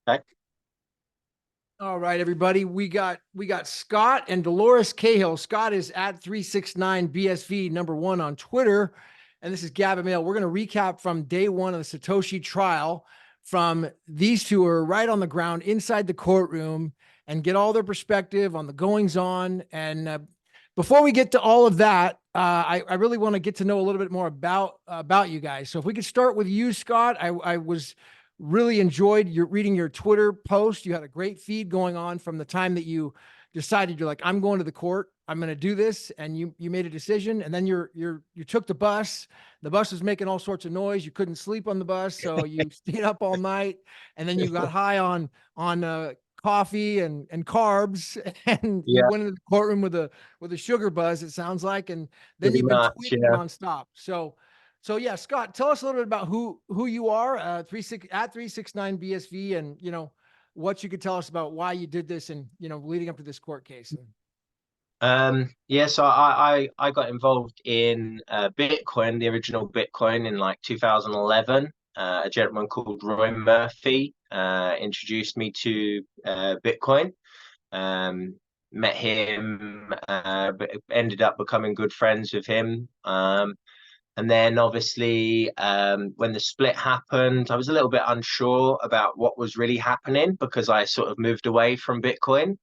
Okay. All right, everybody. We got Scott and Dolores Cahill. Scott is at 369 BSV #1 on Twitter. And this is Gavin Mehl. We're going to recap from day one of the Satoshi trial from these two are right on the ground inside the courtroom and get all their perspective on the goings on. And before we get to all of that, I really want to get to know a little bit more about you guys. So if we could start with you, Scott, I was really enjoyed reading your Twitter post. You had a great feed going on from the time that you decided you're like, I'm going to the court. I'm going to do this. And you made a decision. And then you took the bus. The bus was making all sorts of noise. You couldn't sleep on the bus. So you stayed up all night and then you got high on coffee and carbs. And you Yeah, went into the courtroom with a sugar buzz, it sounds like. And then pretty you've been much. tweeting Yeah. nonstop. So yeah, Scott, tell us a little bit about who you are, at 369 BSV, and what you could tell us about why you did this, and leading up to this court case. Yeah, so I got involved in Bitcoin, the original Bitcoin in like 2011. A gentleman called Roy Murphy introduced me to Bitcoin. Met him, but ended up becoming good friends with him. And then obviously, when the split happened, I was a little bit unsure about what was really happening because I sort of moved away from Bitcoin,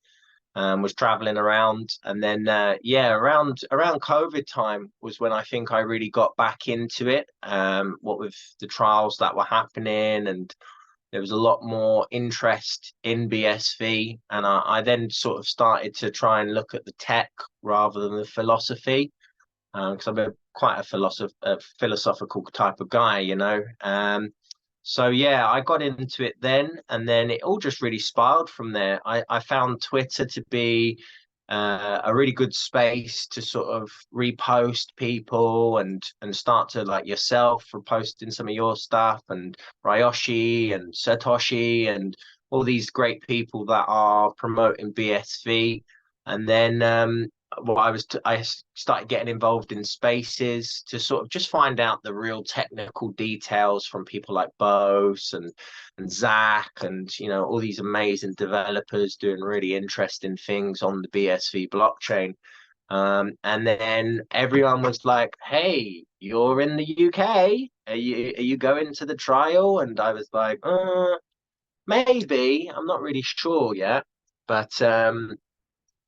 was traveling around. And then, yeah, around COVID time was when I think I really got back into it, what with the trials that were happening. And there was a lot more interest in BSV. And I then sort of started to try and look at the tech rather than the philosophy, because I'm quite a philosophical type of guy, you know. So yeah, I got into it then, and then it all just really spiraled from there. I found Twitter to be a really good space to sort of repost people and start to, like yourself, reposting some of your stuff, and Ryoshi and Satoshi and all these great people that are promoting BSV. And then well, I started getting involved in spaces to sort of just find out the real technical details from people like Bose and Zach, and all these amazing developers doing really interesting things on the BSV blockchain. And then everyone was like, "Hey, you're in the UK. Are you going to the trial?" And I was like, maybe. I'm not really sure yet." But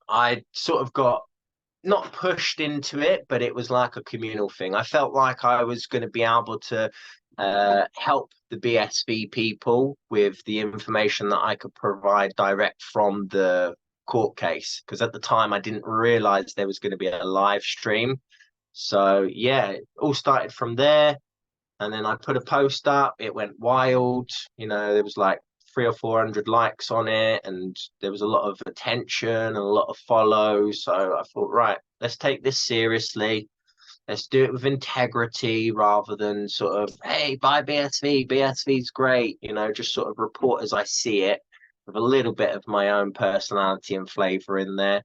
I sort of got not pushed into it, but it was like a communal thing. I felt like I was going to be able to help the BSV people with the information that I could provide direct from the court case, because at the time I didn't realize there was going to be a live stream. So yeah, it all started from there. And then I put a post up, it went wild. There was like 300 or 400 likes on it, and there was a lot of attention and a lot of follows. So I thought, right, let's take this seriously. Let's do it with integrity rather than sort of, hey, buy BSV. BSV's great. Just sort of report as I see it with a little bit of my own personality and flavor in there.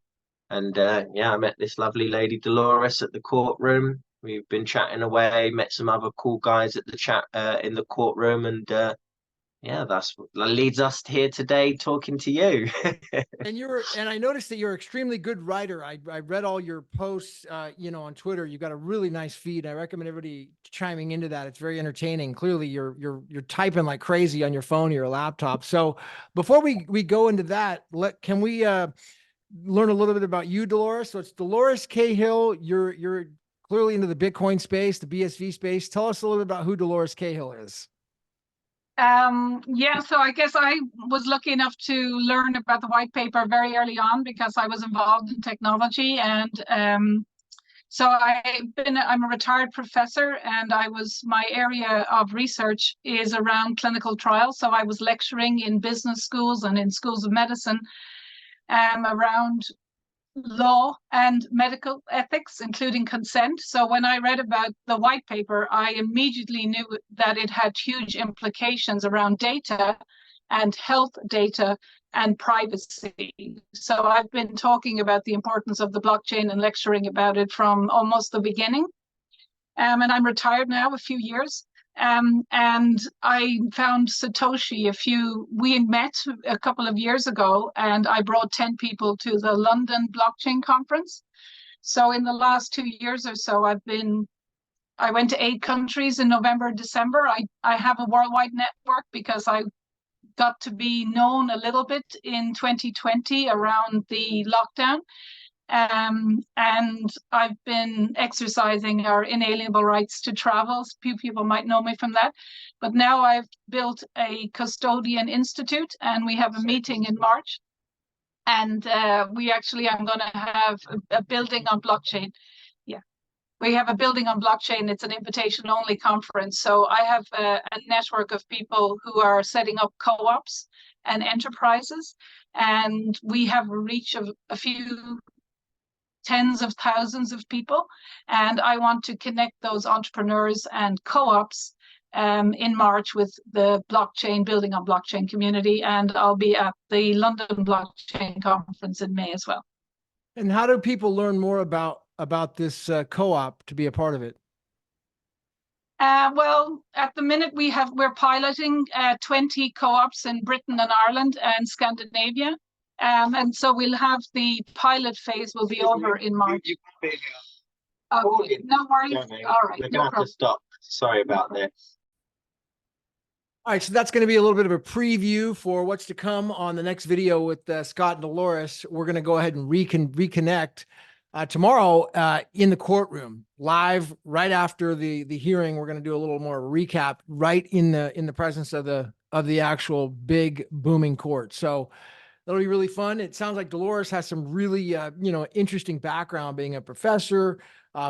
And yeah, I met this lovely lady Dolores at the courtroom. We've been chatting away, met some other cool guys at the chat in the courtroom, and yeah, that's what leads us here today talking to you. And I noticed that you're an extremely good writer. I read all your posts, on Twitter. You've got a really nice feed. I recommend everybody chiming into that. It's very entertaining. Clearly, you're typing like crazy on your phone or your laptop. So before we go into that, can we learn a little bit about you, Dolores? So it's Dolores Cahill. You're clearly into the Bitcoin space, the BSV space. Tell us a little bit about who Dolores Cahill is. Yeah, so I guess I was lucky enough to learn about the white paper very early on because I was involved in technology. And so I'm a retired professor, and my area of research is around clinical trials. So I was lecturing in business schools and in schools of medicine around law and medical ethics, including consent. So when I read about the white paper, I immediately knew that it had huge implications around data and health data and privacy. So I've been talking about the importance of the blockchain and lecturing about it from almost the beginning. And I'm retired now, a few years. And I found Satoshi we met a couple of years ago, and I brought 10 people to the London blockchain conference. So in the last 2 years or so, I went to 8 countries in November, December. I have a worldwide network because I got to be known a little bit in 2020 around the lockdown. And I've been exercising our inalienable rights to travel. Few people might know me from that. But now I've built a custodian institute, and we have a meeting in March. And I'm going to have a building on blockchain. Yeah, we have a building on blockchain. It's an invitation-only conference. So I have a network of people who are setting up co-ops and enterprises. And we have a reach of a few tens of thousands of people, and I want to connect those entrepreneurs and co-ops in March with the blockchain, building on blockchain community, and I'll be at the London Blockchain Conference in May as well. And how do people learn more about this co-op to be a part of it? Well, at the minute we're piloting 20 co-ops in Britain and Ireland and Scandinavia. And so we'll have the pilot phase will be over in March. Okay, no worries. All right, we're gonna have to stop. Sorry about this. All right, so that's going to be a little bit of a preview for what's to come on the next video with Scott and Doloeres. We're going to go ahead and reconnect tomorrow in the courtroom, live right after the hearing. We're going to do a little more recap right in the presence of the actual big booming court. So that'll be really fun. It sounds like Dolores has some really, interesting background, being a professor,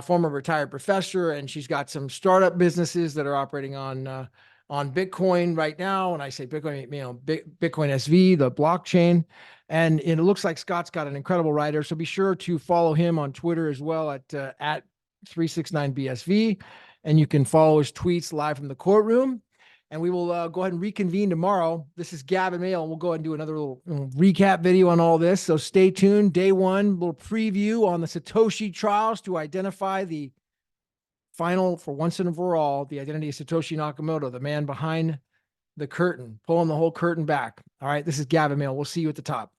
former retired professor, and she's got some startup businesses that are operating on Bitcoin right now. When I say Bitcoin, Bitcoin SV, the blockchain, and it looks like Scott's got an incredible writer. So be sure to follow him on Twitter as well at 369BSV, and you can follow his tweets live from the courtroom. And we will go ahead and reconvene tomorrow. This is Gavin Mehl, and we'll go ahead and do another little recap video on all this. So stay tuned. Day one, little preview on the Satoshi trials to identify the final, for once and for all, the identity of Satoshi Nakamoto, the man behind the curtain, pulling the whole curtain back. All right, this is Gavin Mehl. We'll see you at the top.